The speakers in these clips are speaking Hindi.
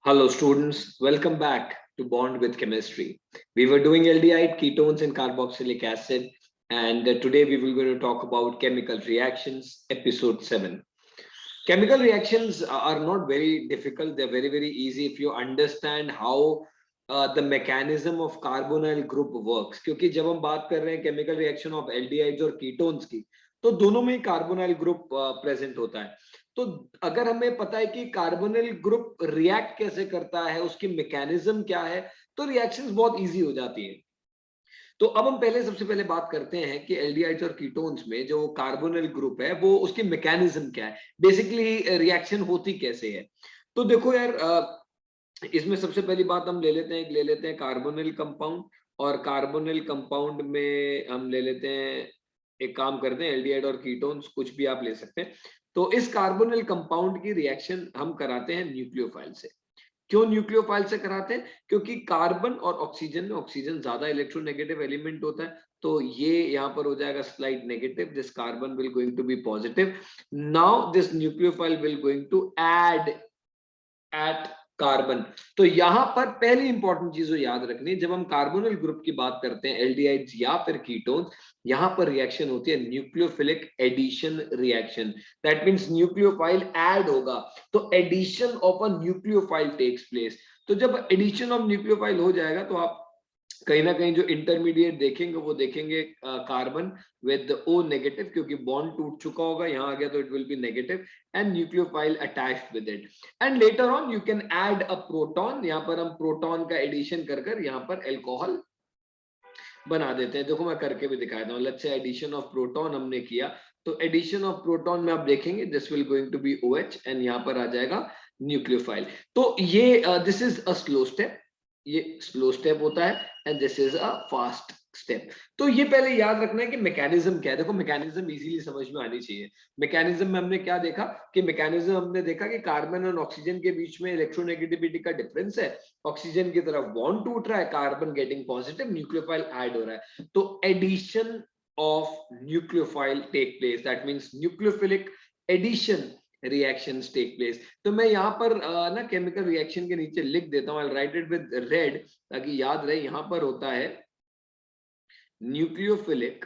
Hello students, welcome back to Bond with Chemistry. We were doing aldehyde, ketones and carboxylic acid, and today we will going to talk about chemical reactions, episode 7. Chemical reactions are not very difficult, they're very easy if you understand how the mechanism of carbonyl group works. क्योंकि जब हम बात कर रहे हैं chemical reaction of aldehydes और ketones की, तो दोनों में कार्बोनाइल ग्रुप प्रेजेंट होता है। तो अगर हमें पता है कि कार्बोनिल ग्रुप रिएक्ट कैसे करता है, उसकी मैकेनिज्म क्या है, तो रिएक्शंस बहुत इजी हो जाती हैं। तो अब हम सबसे पहले बात करते हैं कि एल्डिहाइड्स और कीटोन्स में जो कार्बोनिल ग्रुप है वो उसकी मैकेनिज्म क्या है, बेसिकली रिएक्शन होती कैसे है। तो देखो यार, इसमें सबसे पहली बात हम ले लेते हैं कार्बोनिल कंपाउंड, और कार्बोनिल कंपाउंड में हम ले लेते हैं, एक काम करते हैं, एल्डिहाइड और कीटोन्स कुछ भी आप ले सकते हैं। तो इस कार्बोनिल कंपाउंड की रिएक्शन हम कराते हैं न्यूक्लियोफाइल से। क्यों न्यूक्लियोफाइल से कराते हैं? क्योंकि कार्बन और ऑक्सीजन में ऑक्सीजन ज्यादा इलेक्ट्रोनेगेटिव एलिमेंट होता है, तो ये यहाँ पर हो जाएगा slide negative, this carbon will going to be positive. Now this nucleophile will going to add at carbon. तो यहां पर पहली इंपॉर्टेंट चीज याद रखनी है, जब हम कार्बोनिल ग्रुप की बात करते हैं, एल्डिहाइड्स या फिर कीटोन्स, यहां पर रिएक्शन होती है nucleophilic addition reaction. That means nucleophile add होगा, तो addition of a nucleophile takes place. तो जब एडिशन ऑफ न्यूक्लियोफाइल हो जाएगा तो आप कहीं ना कहीं जो इंटरमीडिएट देखेंगे वो देखेंगे कार्बन विद O नेगेटिव, क्योंकि बॉन्ड टूट चुका होगा, यहाँ आ गया तो it will be negative, and nucleophile attached with it. And later on you can add a proton, यहाँ पर हम प्रोटॉन का एडिशन कर यहाँ पर एल्कोहल बना देते हैं। देखो मैं करके भी दिखाता हूँ। Let's say addition of proton हमने किया, तो एडिशन ऑफ प्रोटॉन में आप देखेंगे this will going to be OH, and यहाँ पर आ जाएगा न्यूक्लियोफाइल। तो ये this is a slow step, ये स्लो स्टेप होता है, and this is a fast step. तो ये पहले याद रखना है कि मैकेनिज्म क्या है। देखो मैकेनिज्म इजीली समझ में आनी चाहिए। मैकेनिज्म में हमने क्या देखा कि मैकेनिज्म हमने देखा कि कार्बन और ऑक्सीजन के बीच में इलेक्ट्रोनेगेटिविटी का डिफरेंस है, ऑक्सीजन की तरफ बॉन्ड टूट रहा है, carbon getting positive, nucleophile add हो रहा है, तो addition of nucleophile take place, that means nucleophilic addition reactions take place. तो मैं यहाँ पर ना केमिकल रिएक्शन के नीचे लिख देता हूँ, आई राइट इट विद रेड ताकि याद रहे। यहाँ पर होता है न्यूक्लियोफिलिक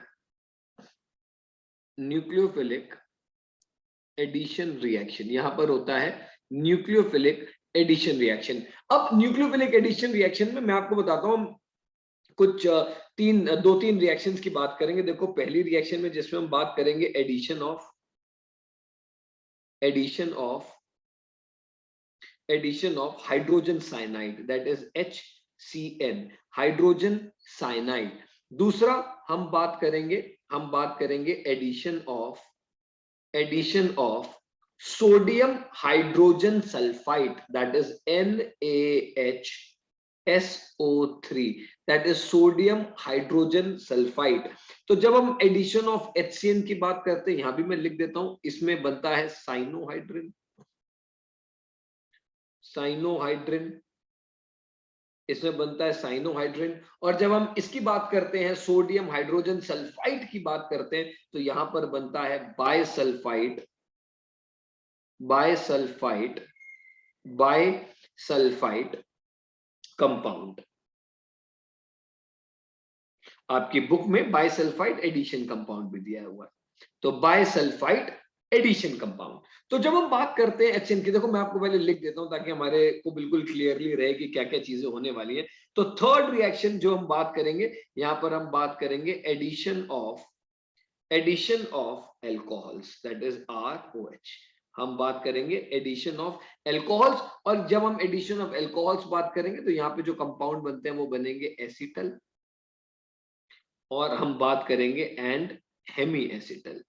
एडिशन रिएक्शन, यहाँ पर होता है न्यूक्लियोफिलिक एडिशन रिएक्शन। अब न्यूक्लियोफिलिक एडिशन रिएक्शन में मैं आपको बताता हूँ कुछ दो तीन रिएक्शंस की बात करेंगे। देखो पहली रिएक्शन में जिसमें हम बात करेंगे addition of hydrogen cyanide, that is HCN, hydrogen cyanide. दूसरा हम बात करेंगे addition of sodium hydrogen sulphide, that is NaHSO3, that is sodium hydrogen sulphide. तो जब हम एडिशन ऑफ HCN की बात करते हैं, यहां भी मैं लिख देता हूं, इसमें बनता है साइनोहाइड्रिन, इसमें बनता है साइनोहाइड्रिन। और जब हम इसकी बात करते हैं, सोडियम हाइड्रोजन सल्फाइड की बात करते हैं, तो यहां पर बनता है बायसल्फाइड कंपाउंड। आपकी बुक में बायसल्फाइड एडिशन कंपाउंड भी दिया हुआ है, तो बायसल्फाइड एडिशन कंपाउंड। तो जब हम बात करते हैं HCN की, देखो मैं आपको पहले लिख देता हूं ताकि हमारे को बिल्कुल क्लियरली रहे कि क्या क्या चीजें होने वाली है। तो थर्ड रिएक्शन जो हम बात करेंगे, यहां पर हम बात करेंगे addition of alcohols, that is ROH। हम बात करेंगे एडिशन ऑफ एल्कोहल्स, और जब हम एडिशन ऑफ एल्कोहल्स बात करेंगे तो यहाँ पे जो कंपाउंड बनते हैं वो बनेंगे एसिटल, और हम बात करेंगे एंड हेमी एसिटल।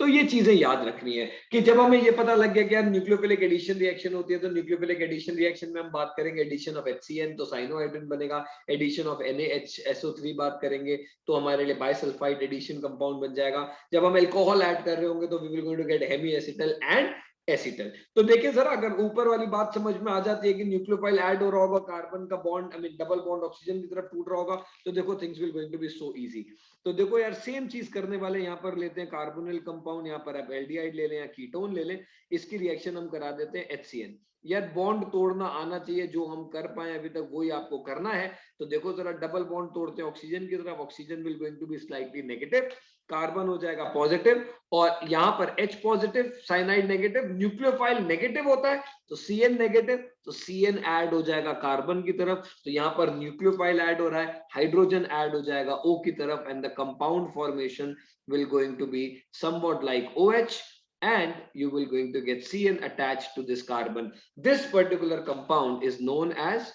तो ये चीजें याद रखनी है कि जब हमें ये पता लग गया कि यार न्यूक्लियोफिलिक एडिशन रिएक्शन होती है, तो न्यूक्लियोफिलिक एडिशन रिएक्शन में हम बात करेंगे एडिशन ऑफ HCN, तो साइनोहाइड्रिन बनेगा। एडिशन ऑफ NaHSO3 बात करेंगे तो हमारे लिए बायसल्फाइड एडिशन कंपाउंड बन जाएगा। जब हम अल्कोहल ऐड कर रहे होंगे तो we will going to get hemiacetal and acetal. तो देखिए जरा, अगर ऊपर वाली बात समझ में आ जाती है कि न्यूक्लियोफाइल ऐड हो रहा होगा, कार्बन का bond I mean double bond oxygen की तरफ टूट रहा होगा, तो देखो things will going to be so easy. तो देखो यार, सेम चीज करने वाले यहाँ पर लेते हैं कार्बोनिल कंपाउंड, यहाँ पर आप एल्डिहाइड ले लें या कीटोन ले लें, इसकी रिएक्शन हम करा देते हैं HCN। यार बॉन्ड तोड़ना आना चाहिए, जो हम कर पाए अभी तक वही आपको करना है। तो देखो जरा, डबल बॉन्ड तोड़ते हैं ऑक्सीजन की तरफ, oxygen will going to be slightly negative, carbon हो जाएगा पॉजिटिव, और यहां पर H positive, cyanide negative, nucleophile negative होता है तो Cn नेगेटिव, तो Cn ऐड हो जाएगा कार्बन की तरफ, तो यहां पर न्यूक्लियोफाइल ऐड हो रहा है, हाइड्रोजन ऐड हो जाएगा O की तरफ, and the compound formation will going to be somewhat like OH, and you will going to get Cn attached to this carbon. This particular compound is known as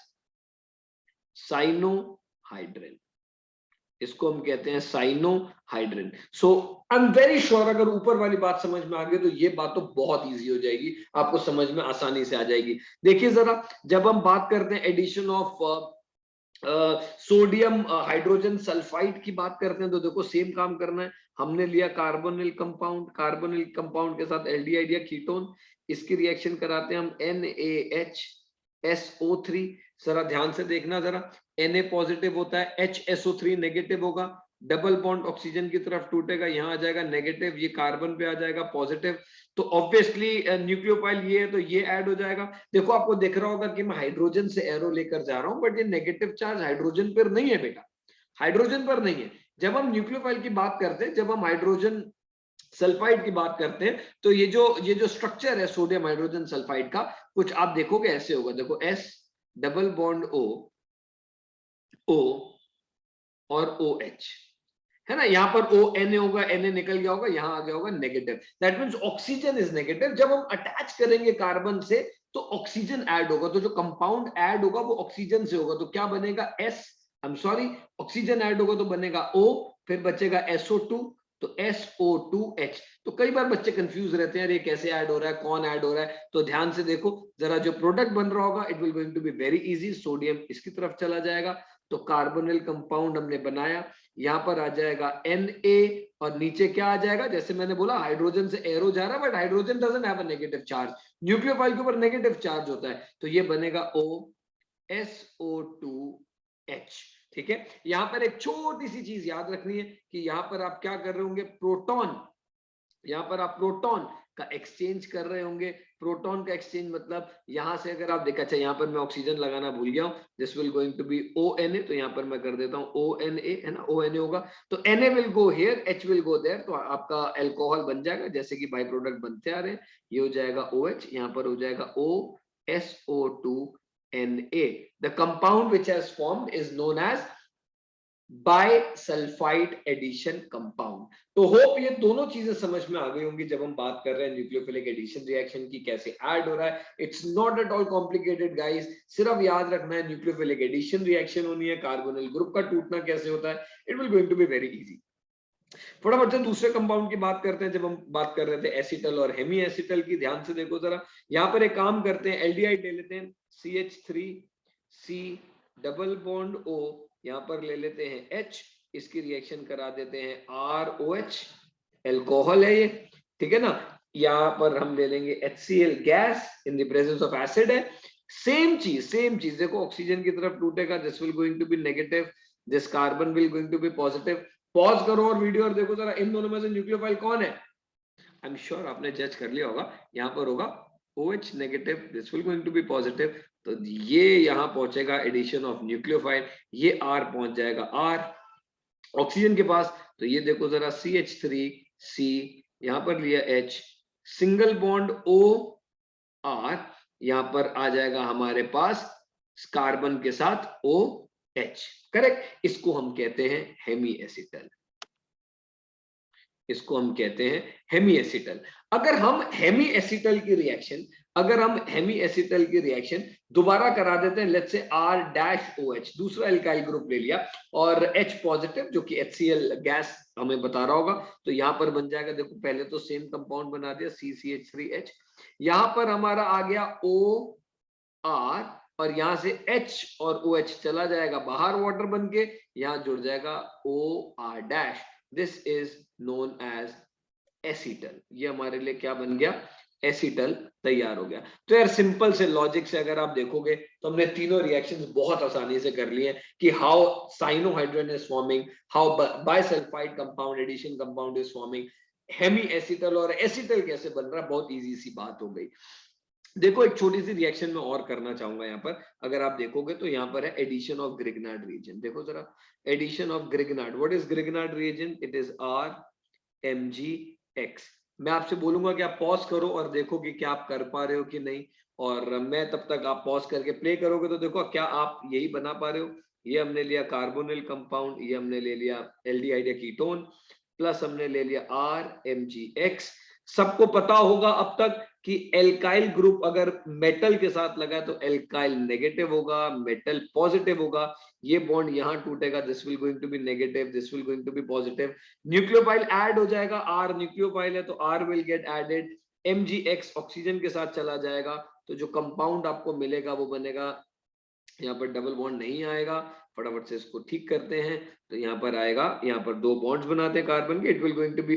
cyanohydrin. इसको हम कहते हैं cyanohydrin. So I am very sure, अगर ऊपर वाली बात समझ में आ गई तो ये बात तो बहुत इजी हो जाएगी, आपको समझ में आसानी से आ जाएगी। देखिए जरा, जब हम बात करते हैं addition of sodium hydrogen sulphide की बात करते हैं, तो देखो सेम काम करना है। हमने लिया कार्बोनिल कंपाउंड, कार्बोनिल कंपाउंड के साथ एल्डिहाइड या कीटोन, इसकी रिएक्शन कराते हैं हम NaHSO3। जरा ध्यान से देखना, जरा Na पॉजिटिव होता है, HSO3 नेगेटिव होगा, डबल बॉन्ड ऑक्सीजन की तरफ टूटेगा, यहाँ आ जाएगा नेगेटिव, ये कार्बन पे आ जाएगा पॉजिटिव, तो ऑब्वियसली न्यूक्लियोफाइल ये है तो ये ऐड हो जाएगा। देखो आपको दिख रहा होगा कि मैं हाइड्रोजन से एरो लेकर जा रहा हूं, बट ये नेगेटिव चार्ज हाइड्रोजन पर नहीं है बेटा, हाइड्रोजन पर नहीं है। जब हम न्यूक्लियोफाइल की बात करते हैं, जब हम हाइड्रोजन सल्फाइड की बात करते हैं, तो ये जो स्ट्रक्चर है सोडियम हाइड्रोजन सल्फाइड का, कुछ आप देखोगे ऐसे होगा। देखो S डबल बॉन्ड O और OH है ना, यहाँ पर Na होगा, Na निकल गया होगा, यहाँ आ गया होगा negative, that means oxygen is negative. जब हम अटैच करेंगे कार्बन से तो ऑक्सीजन ऐड होगा, तो जो कंपाउंड ऐड होगा वो ऑक्सीजन से होगा, तो क्या बनेगा I am sorry, oxygen add होगा तो बनेगा O, फिर बचेगा SO2, तो SO2H। तो कई बार बच्चे कंफ्यूज रहते हैं, ये कैसे ऐड हो रहा है, कौन ऐड हो रहा है, तो ध्यान से देखो जरा, जो प्रोडक्ट बन रहा होगा it will going to be very easy. Sodium इसकी तरफ चला जाएगा, तो कार्बोनिल कंपाउंड हमने बनाया, यहाँ पर आ जाएगा Na, और नीचे क्या आ जाएगा, जैसे मैंने बोला हाइड्रोजन से एरो जा रहा है, but hydrogen doesn't have a negative charge, nucleophile के ऊपर नेगेटिव चार्ज होता है, तो ये बनेगा OSO2H। ठीक है, यहां पर एक छोटी सी चीज याद रखनी है कि यहां पर आप क्या कर रहे होंगे, प्रोटॉन, यहां पर आप प्रोटॉन का एक्सचेंज कर रहे होंगे। प्रोटॉन का एक्सचेंज मतलब यहां से अगर आप देखा, अच्छा यहाँ पर मैं ऑक्सीजन लगाना भूल गया हूं, this will going to be ONA, तो यहाँ पर मैं कर देता हूं ONA, है ना, ONA होगा, तो Na will go here, H will go there, तो आपका अल्कोहल बन जाएगा, जैसे कि बाई प्रोडक्ट बनते आ रहे हैं, ये हो जाएगा OH, यहाँ पर हो जाएगा OSO2Na। The compound which has formed is known as bisulphide addition compound. तो होप ये दोनों चीजें समझ में आ गई होंगी जब हम बात कर रहे हैं न्यूक्लियोफिलिक एडिशन रिएक्शन की, कैसे ऐड हो रहा है। It's not at all complicated guys, सिर्फ याद रखना है न्यूक्लियोफिलिक एडिशन रिएक्शन होनी है, कार्बोनिल ग्रुप का टूटना कैसे होता है, it will going to be very easy. फटाफट से दूसरे कंपाउंड की बात करते हैं। जब हम बात कर रहे थे एसिटल और हेमी एसिटल की, ध्यान से देखो जरा, यहाँ पर एक काम करते हैं, एल्डिहाइड ले लेते हैं, CH3C डबल बॉन्ड O, यहाँ पर ले लेते हैं H, इसकी रिएक्शन करा देते हैं ROH, अल्कोहल है ये, ठीक है ना। यहाँ पर हम ले लेंगे HCl gas in the presence of acid है। सेम चीज देखो, ऑक्सीजन की तरफ टूटेगा, this will going to be negative, this carbon will going to be positive. Pause करो और वीडियो और देखो जरा, इन दोनों में से न्यूक्लियोफाइल कौन है। आई एम श्योर आपने जज कर लिया होगा, यहाँ पर होगा OH negative, this will going to be positive, तो ये यहाँ पहुंचेगा एडिशन ऑफ न्यूक्लियोफाइल, ये R पहुंच जाएगा R ऑक्सीजन के पास, तो ये देखो जरा CH3C, यहाँ पर लिया H, सिंगल बॉन्ड OR, यहाँ पर आ जाएगा हमारे पास कार्बन के साथ OH, करेक्ट। इसको हम कहते हैं हेमी एसिटल, इसको हम कहते हैं हेमी एसिटल। अगर हम हेमी एसिटल की रिएक्शन दोबारा करा देते हैं, लेट्स से R-OH, दूसरा एल्काइल ग्रुप ले लिया और H पॉजिटिव जो कि HCl गैस हमें बता रहा होगा, तो यहां पर बन जाएगा, देखो पहले तो सेम कंपाउंड बना दिया CCH3H, यहां पर हमारा आ गया OR, और यहां से H और OH चला जाएगा बाहर वाटर बन के, यहां जुड़ जाएगा OR dash, this is known as acetal, ये हमारे लिए क्या बन गया, एसीटल तैयार हो गया। तो यार सिंपल से लॉजिक से अगर आप देखोगे तो हमने तीनों रिएक्शंस बहुत आसानी से कर लिए हैं कि how cyanohydrin is forming, how bisulphite compound addition compound is forming, hemiacetal और एसीटल कैसे बन रहा है, बहुत इजी सी बात हो गई। देखो एक छोटी सी रिएक्शन में और करना चाहूंगा यहाँ पर, अगर आप देखोगे तो यहाँ पर है एडिशन ऑफ ग्रिग्नार्ड रिएजेंट। देखो जरा, addition of Grignard, what is Grignard reagent, it is RMgX। मैं आपसे बोलूंगा कि आप पॉज करो और देखो कि क्या आप कर पा रहे हो कि नहीं, और मैं तब तक, आप पॉज करके प्ले करोगे तो देखो क्या आप यही बना पा रहे हो। ये हमने लिया कार्बोनिल कंपाउंड, ये हमने ले लिया एल्डिहाइड या कीटोन, प्लस हमने ले लिया RMgX। सबको पता होगा अब तक कि एल्काइल ग्रुप अगर मेटल के साथ लगा है तो एल्काइल नेगेटिव होगा, मेटल पॉजिटिव होगा। ये बॉन्ड यहां टूटेगा, this will going to be negative, this will going to be positive. Nucleophile add हो जाएगा, R न्यूक्लियोफाइल है तो R will get added, MgX oxygen के साथ चला जाएगा, तो जो कंपाउंड आपको मिलेगा वो बनेगा, यहाँ पर डबल बॉन्ड नहीं आएगा, फटाफट से इसको ठीक करते हैं। तो यहाँ पर आएगा, यहाँ पर दो बॉन्ड्स बनाते हैं कार्बन के, it will going to be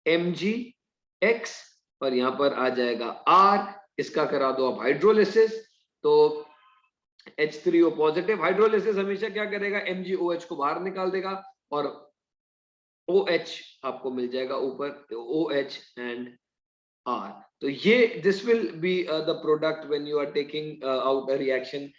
OMgX, और यहाँ पर आ जाएगा R। इसका करा दो आप हाइड्रोलिसिस, तो H3O पॉजिटिव। हाइड्रोलिसिस हमेशा क्या करेगा, MgOH को बाहर निकाल देगा और OH आपको मिल जाएगा ऊपर, OH एंड R। तो ये this will be the product when you are taking out a reaction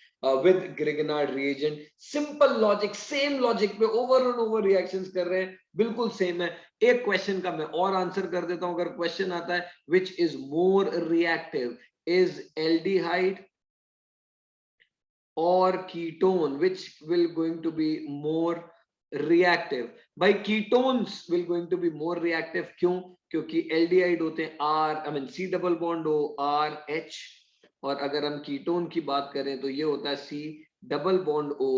with Grignard reagent. Simple logic, same logic पे ओवर एंड ओवर रिएक्शंस कर रहे हैं, बिल्कुल सेम है। एक क्वेश्चन का मैं और आंसर कर देता हूं, अगर क्वेश्चन आता है which is more reactive, is aldehyde or ketone, which will going to be more reactive? भाई ketones will going to be more reactive, क्यों? क्योंकि एल्डिहाइड होते हैं C double bond O RH, और अगर हम कीटोन की बात करें तो ये होता है C double bond O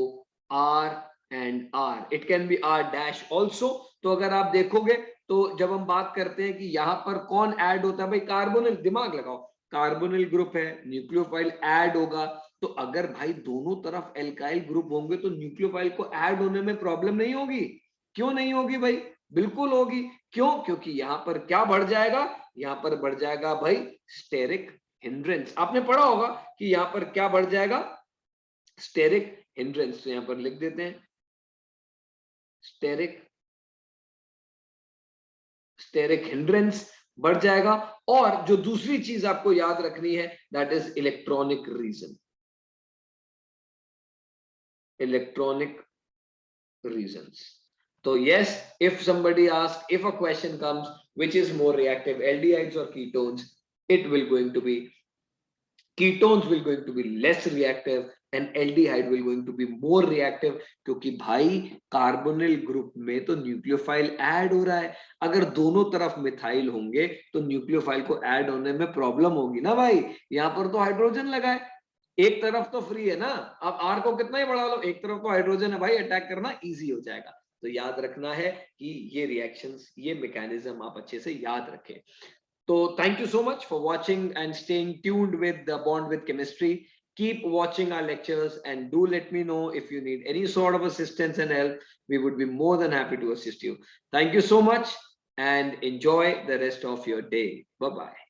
R and R, it can be R dash also. तो अगर आप देखोगे तो जब हम बात करते हैं कि यहाँ पर कौन ऐड होता है, भाई कार्बोनिल, दिमाग लगाओ, कार्बोनिल ग्रुप है, न्यूक्लियोफाइल ऐड होगा, तो अगर भाई दोनों तरफ एल्काइल ग्रुप होंगे तो न्यूक्लियोफाइल को ऐड होने में प्रॉब्लम नहीं होगी। क्यों नहीं होगी भाई, बिल्कुल होगी। क्यों? क्योंकि यहां पर क्या बढ़ जाएगा, यहां पर बढ़ जाएगा भाई स्टेरिक हिंड्रेंस। आपने पढ़ा होगा कि यहां पर क्या बढ़ जाएगा, स्टेरिक हिंड्रेंस। तो यहां पर लिख देते हैं स्टेरिक हिंड्रेंस बढ़ जाएगा। और जो दूसरी चीज आपको याद रखनी है, that is electronic reason, electronic reasons. So yes, if somebody asks, if a question comes, which is more reactive, aldehydes or ketones, it will going to be, ketones will going to be less reactive and aldehyde will going to be more reactive, क्योंकि भाई कार्बोनिल ग्रुप में तो न्यूक्लियोफाइल ऐड हो रहा है। अगर दोनों तरफ मिथाइल होंगे तो न्यूक्लियोफाइल को ऐड होने में प्रॉब्लम होगी ना भाई। यहाँ पर तो हाइड्रोजन लगा है, एक तरफ तो फ्री है ना, अब R को कितना ही बढ़ा लो, एक तरफ तो हाइड्रोजन है भाई, अटैक करना इजी हो जाएगा। तो याद रखना है कि ये रिएक्शंस, ये मैकेनिज्म आप अच्छे से याद रखें। तो thank you so much for watching and staying tuned with the bond with chemistry. Keep watching our lectures and do let me know if you need any sort of assistance and help. We would be more than happy to assist you. Thank you so much and enjoy the rest of your day. Bye bye.